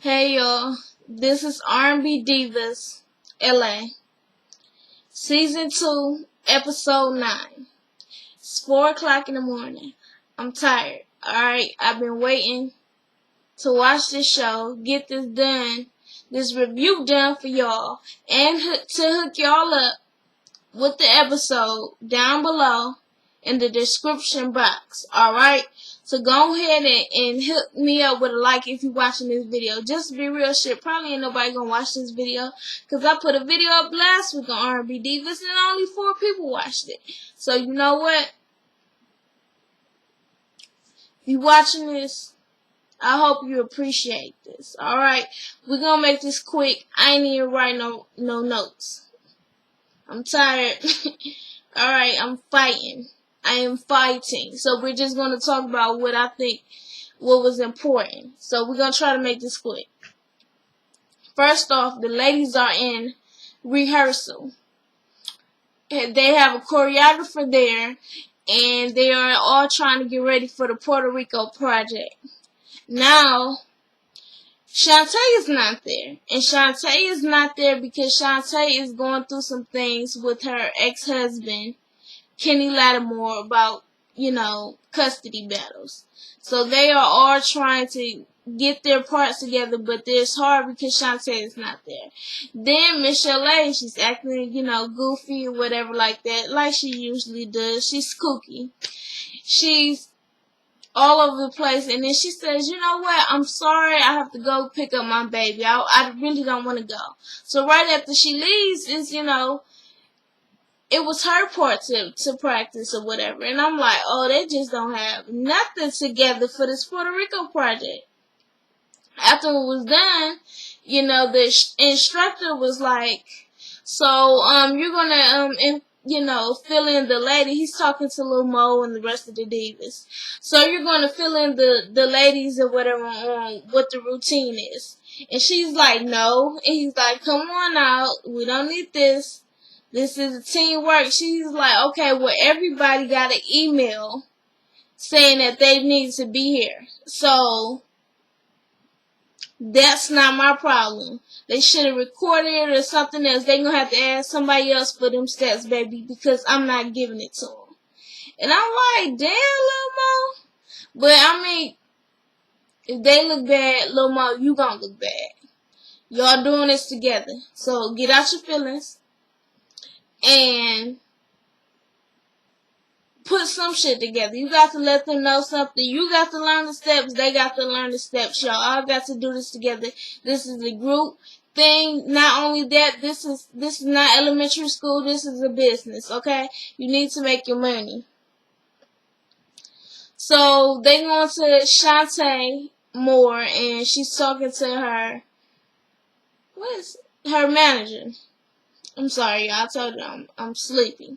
Hey y'all, this is R&B Divas, LA, Season 2, Episode 9. It's 4 o'clock in the morning. I'm tired, alright? I've been waiting to watch this show, get this done, this review done for y'all, and to hook y'all up with the episode down below in the description box, alright? So go ahead and hook me up with a like if you're watching this video. Just to be real shit, probably ain't nobody gonna watch this video, because I put a video up last week on R&B Divas and only 4 people watched it. So you know what? If you watching this, I hope you appreciate this, alright? We're gonna make this quick. I ain't even write no notes. I'm tired. Alright, I'm fighting. I am fighting. So we're just going to talk about what I think what was important. So we're going to try to make this quick. First off, the ladies are in rehearsal. They have a choreographer there, and they are all trying to get ready for the Puerto Rico project. Now, Shantae is not there. And Shantae is not there because Shantae is going through some things with her ex-husband, Kenny Lattimore, about, custody battles. So they are all trying to get their parts together, but it's hard because Shantae is not there. Then Michelle A, she's acting, goofy or whatever like that, like she usually does. She's kooky. She's all over the place, and then she says, you know what, I'm sorry, I have to go pick up my baby. I really don't want to go. So right after she leaves is, it was her part to practice or whatever. And I'm like, oh, they just don't have nothing together for this Puerto Rico project. After it was done, the instructor was like, so, you're gonna, fill in the lady. He's talking to Lil Mo and the rest of the divas. So you're gonna fill in the ladies or whatever on what the routine is. And she's like, no. And he's like, come on out. We don't need this. This is a teamwork. She's like, okay, well, everybody got an email saying that they need to be here. So that's not my problem. They should have recorded it or something else. They're going to have to ask somebody else for them stats, baby, because I'm not giving it to them. And I'm like, damn, Lil Mo. But, I mean, if they look bad, Lil Mo, you going to look bad. Y'all doing this together. So get out your feelings and put some shit together. You got to let them know something. You got to learn the steps. They got to learn the steps. Y'all all got to do this together. This is a group thing. Not only that, this is not elementary school. This is a business, okay? You need to make your money. So they going to Shantae Moore, and she's talking to her. What is her manager? I'm sorry, y'all. I told you I'm sleepy.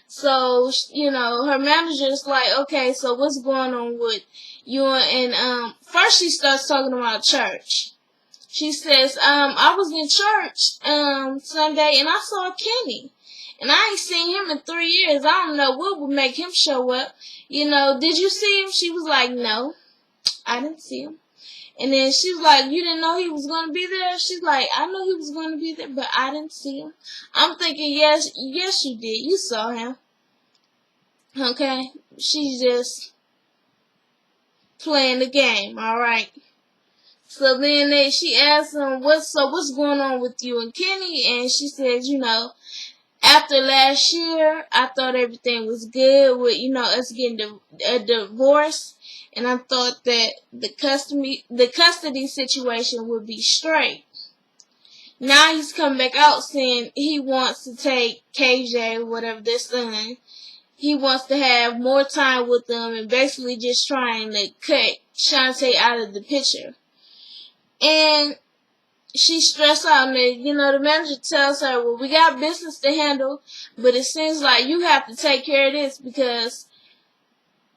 So, her manager's like, okay, so what's going on with you? And first she starts talking about church. She says, I was in church Sunday and I saw Kenny. And I ain't seen him in 3 years. I don't know what would make him show up. Did you see him? She was like, no, I didn't see him. And then she was like, you didn't know he was going to be there? She's like, I know he was going to be there, but I didn't see him. I'm thinking, yes, you did. You saw him. Okay? She's just playing the game, alright? So then she asked him, what's going on with you and Kenny? And she says, after last year, I thought everything was good with, us getting a divorce. And I thought that the custody situation would be straight. Now he's come back out saying he wants to take KJ, whatever, their son. He wants to have more time with them and basically just trying to cut Shantae out of the picture. And she's stressed out, and the manager tells her, well, we got business to handle, but it seems like you have to take care of this because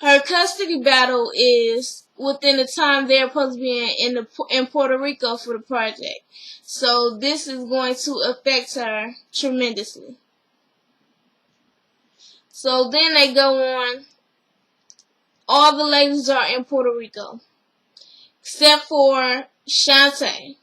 her custody battle is within the time they're supposed to be in Puerto Rico for the project. So this is going to affect her tremendously. So then they go on. All the ladies are in Puerto Rico. except for Shantae.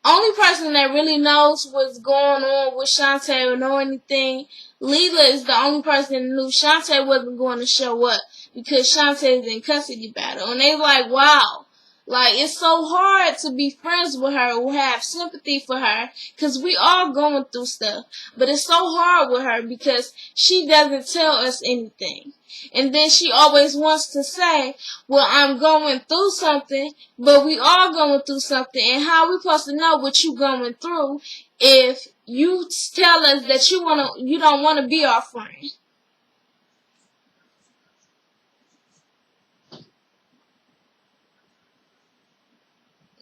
Only person that really knows what's going on with Shantae or know anything, Leela is the only person that knew Shantae wasn't going to show up because Shantae is in custody battle. And they like, wow, like it's so hard to be friends with her or have sympathy for her because we all going through stuff. But it's so hard with her because she doesn't tell us anything. And then she always wants to say, well, I'm going through something, but we all going through something. And how are we supposed to know what you going through if you tell us that you don't want to be our friend?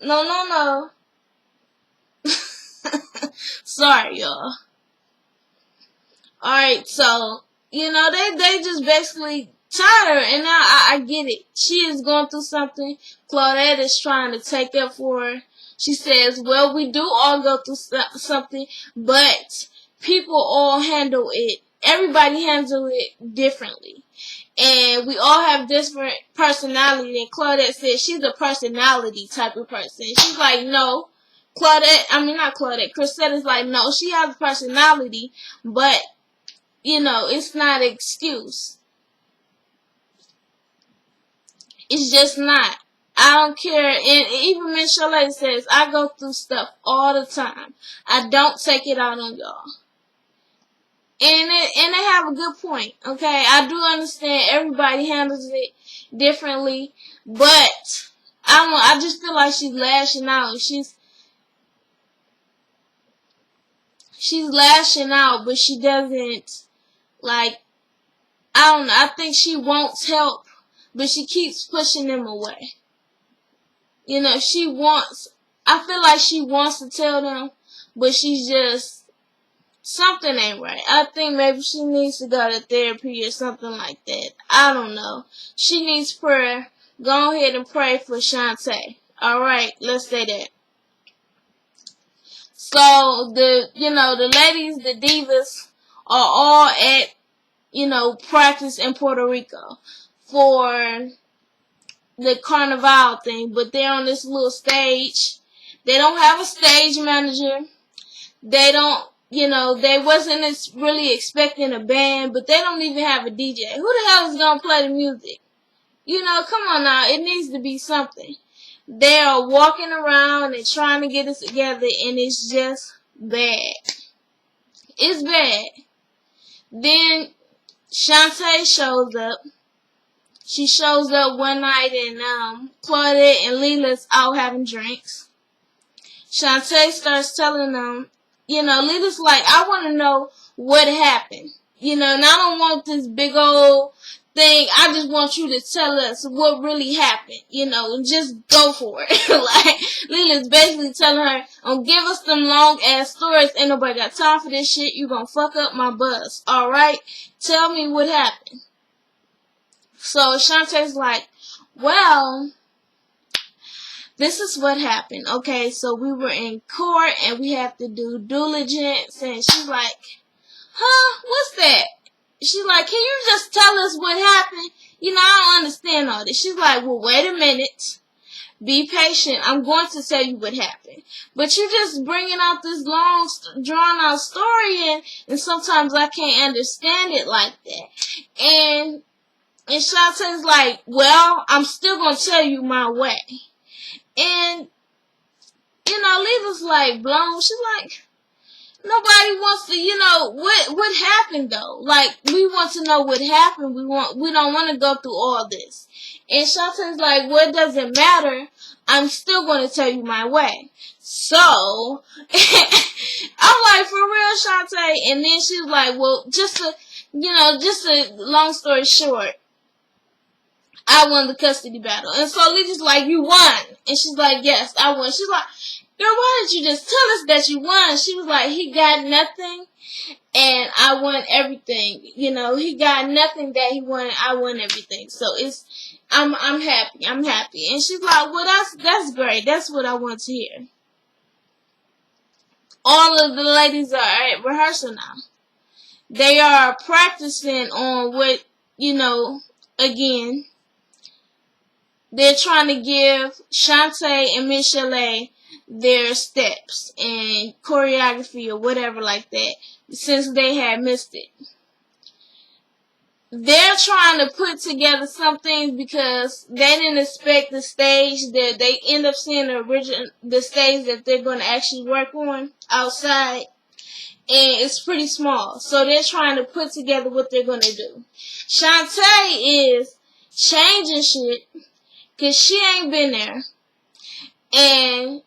No. Sorry, y'all. Alright, so, they just basically tired her, and I get it. She is going through something. Claudette is trying to take up for her. She says, well, we do all go through something, but people all handle it. Everybody handles it differently. And we all have different personality. And Claudette says she's a personality type of person. She's like, no. Not Claudette. Chrisette is like, no, she has a personality, but it's not an excuse. It's just not. I don't care. And even Miss Chalet says, I go through stuff all the time. I don't take it out on y'all. And they have a good point, okay? I do understand everybody handles it differently, but I just feel like she's lashing out. She's lashing out, but she doesn't, like, I don't know. I think she wants help, but she keeps pushing them away. I feel like she wants to tell them, but she's just, something ain't right. I think maybe she needs to go to therapy or something like that. I don't know. She needs prayer. Go ahead and pray for Shantae. Alright, let's say that. So, the ladies, the divas, are all at, practice in Puerto Rico for the carnival thing, but they're on this little stage. They don't have a stage manager. They don't, they wasn't really expecting a band, but they don't even have a DJ. Who the hell is going to play the music? Come on now. It needs to be something. They are walking around and trying to get it together, and it's just bad. It's bad. Then Shantae shows up. She shows up one night, and Claudette and Leela's out having drinks. Shantae starts telling them, Leela's like, I want to know what happened. And I don't want this big old thing. I just want you to tell us what really happened, and just go for it. Like, Leela's basically telling her, don't give us them long ass stories. Ain't nobody got time for this shit. You gonna fuck up my buzz. Alright? Tell me what happened. So Shantae's like, well, this is what happened. Okay, so we were in court and we have to do diligence. And she's like, huh? What's that? She's like, can you just tell us what happened? I don't understand all this. She's like, well, wait a minute. Be patient. I'm going to tell you what happened. But you're just bringing out this long, drawn-out story, and sometimes I can't understand it like that. And Shantae's like, well, I'm still going to tell you my way. And, Leela's like blown. She's like, nobody wants to, what happened though? Like, we want to know what happened. We don't want to go through all this. And Shantae's like, well, it doesn't matter. I'm still going to tell you my way. So, I'm like, for real, Shantae? And then she's like, well, just a long story short, I won the custody battle. And so Leela's like, you won. And she's like, yes, I won. She's like, girl, why didn't you just tell us that you won? She was like, he got nothing and I won everything. He got nothing that he won. I won everything. So I'm happy. I'm happy. And she's like, well, that's great. That's what I want to hear. All of the ladies are at rehearsal now. They are practicing on what, again, they're trying to give Shantae and Miss Chalet their steps and choreography or whatever like that, since they had missed it. They're trying to put together something because they didn't expect the stage that they end up seeing the stage that they're going to actually work on outside, and it's pretty small. So they're trying to put together what they're going to do. Shantae is changing shit because she ain't been there. And,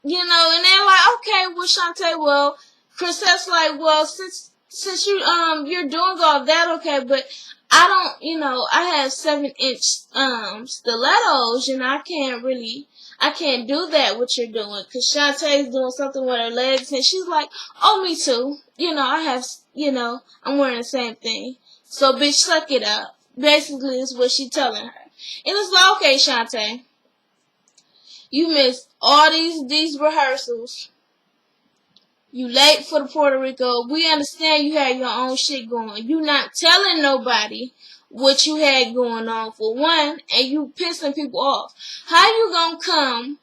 you know, and they're like, okay, well, Shantae, well, Chrisette's like, well, since you're doing all that, okay, but I don't, you know, I have 7-inch, stilettos, and I can't do that, what you're doing, because Shantae's doing something with her legs, and she's like, oh, me too, you know, I'm wearing the same thing, so, bitch, suck it up, basically, is what she's telling her, and it's like, okay, Shantae, you missed all these rehearsals. You late for the Puerto Rico. We understand you had your own shit going. You not telling nobody what you had going on, for one, and you pissing people off. How you gonna come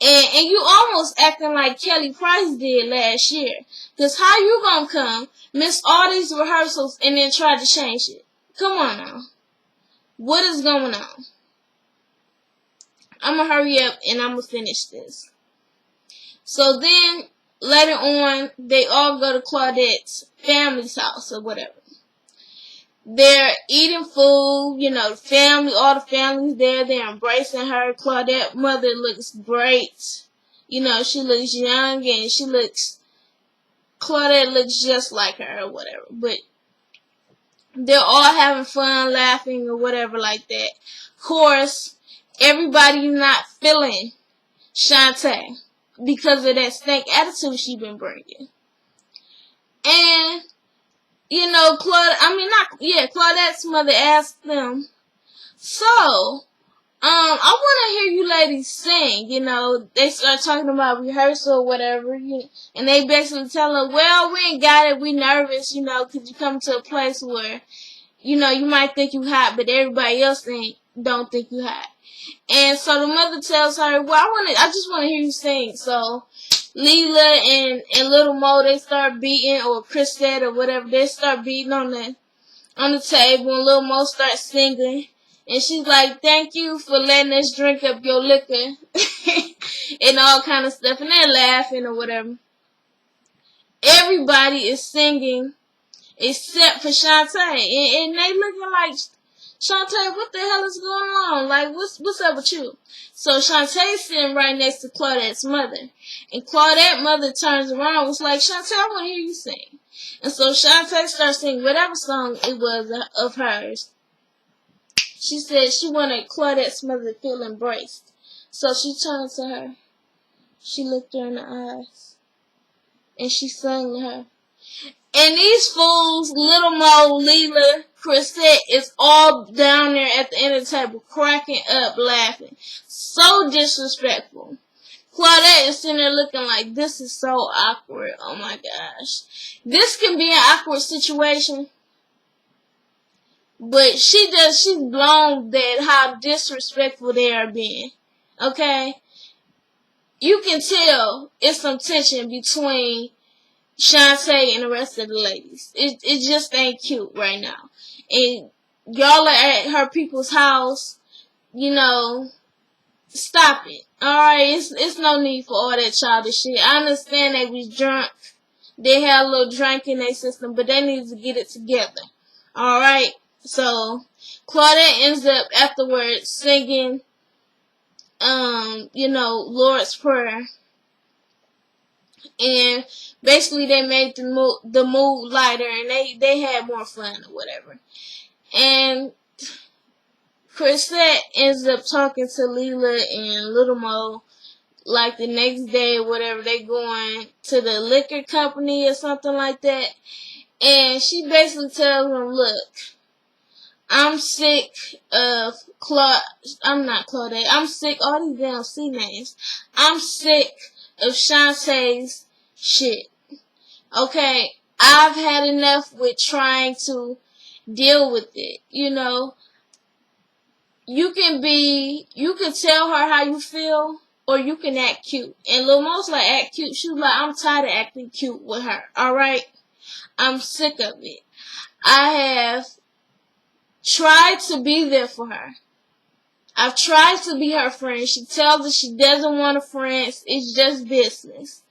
and you almost acting like Kelly Price did last year? Cause how you gonna come, miss all these rehearsals, and then try to change it? Come on now. What is going on? I'm gonna hurry up and I'm gonna finish this. So then, later on, they all go to Claudette's family's house or whatever. They're eating food, you know, all the family's there, they're embracing her. Claudette's mother looks great. You know, she looks young and Claudette looks just like her or whatever. But they're all having fun, laughing or whatever like that. Of course, everybody not feeling Shantae because of that stank attitude she been bringing. And, you know, Claudette's mother asked them, so, I want to hear you ladies sing, you know, they start talking about rehearsal or whatever, and they basically tell her, well, we ain't got it, we nervous, you know, because you come to a place where, you know, you might think you hot, but everybody else don't think you hot. And so the mother tells her, well, I just want to hear you sing. So Leela and Little Mo, they start beating, or Chrisette or whatever, they start beating on the table, and Little Mo starts singing. And she's like, thank you for letting us drink up your liquor. And all kind of stuff. And they're laughing or whatever. Everybody is singing except for Shantae. And they looking like, Shantae, what the hell is going on? Like, what's up with you? So Shantae's sitting right next to Claudette's mother. And Claudette's mother turns around and was like, Shantae, I want to hear you sing. And so Shantae starts singing whatever song it was of hers. She said she wanted Claudette's mother to feel embraced. So she turned to her. She looked her in the eyes. And she sang to her. And these fools, Little Mo, Leela, Chrisette, is all down there at the end of the table, cracking up, laughing. So disrespectful. Claudette is sitting there looking like, this is so awkward. Oh my gosh. This can be an awkward situation. But she's blown that how disrespectful they are being. Okay? You can tell it's some tension between Shantae and the rest of the ladies. It just ain't cute right now. And y'all are at her people's house, you know, stop it. Alright, it's no need for all that childish shit. I understand they was drunk. They had a little drink in their system, but they need to get it together. Alright? So, Claudette ends up afterwards singing, you know, Lord's Prayer. And basically they made the mood lighter, and they had more fun or whatever. And Chrisette ends up talking to Leela and Little Mo like the next day or whatever. They going to the liquor company or something like that. And she basically tells them, look, I'm sick of I'm not Claudette. I'm sick, all these damn C names. I'm sick of Shantae's shit. Okay? I've had enough with trying to deal with it. You know? you can tell her how you feel, or you can act cute. And Lil Mo's like, act cute. She was like, I'm tired of acting cute with her. Alright? I'm sick of it. I have tried to be there for her. I've tried to be her friend. She tells us she doesn't want a friend. It's just business.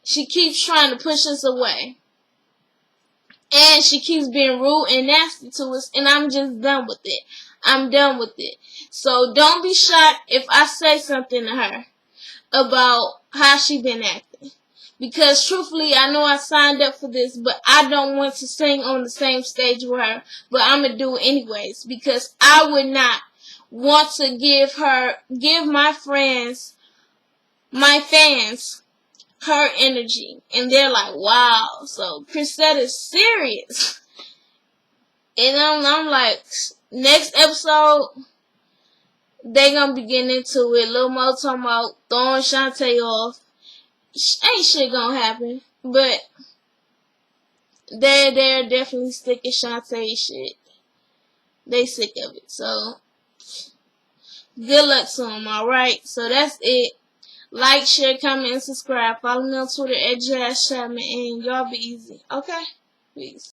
She keeps trying to push us away. And she keeps being rude and nasty to us, and I'm just done with it. I'm done with it. So don't be shocked if I say something to her about how she been acting. Because truthfully, I know I signed up for this, but I don't want to sing on the same stage with her. But I'm going to do it anyways, because I would not want to give my fans, my fans, her energy. And they're like, wow, so Chrisetta's serious. And I'm like, next episode, they gonna be getting into it. Lil Mo talking about throwing Shantae off. Ain't shit gonna happen. But they're definitely sticking Shantae shit. They sick of it. So, good luck to them, alright? So that's it. Like, share, comment, and subscribe. Follow me on Twitter at Jazz Chapman, and y'all be easy. Okay? Peace.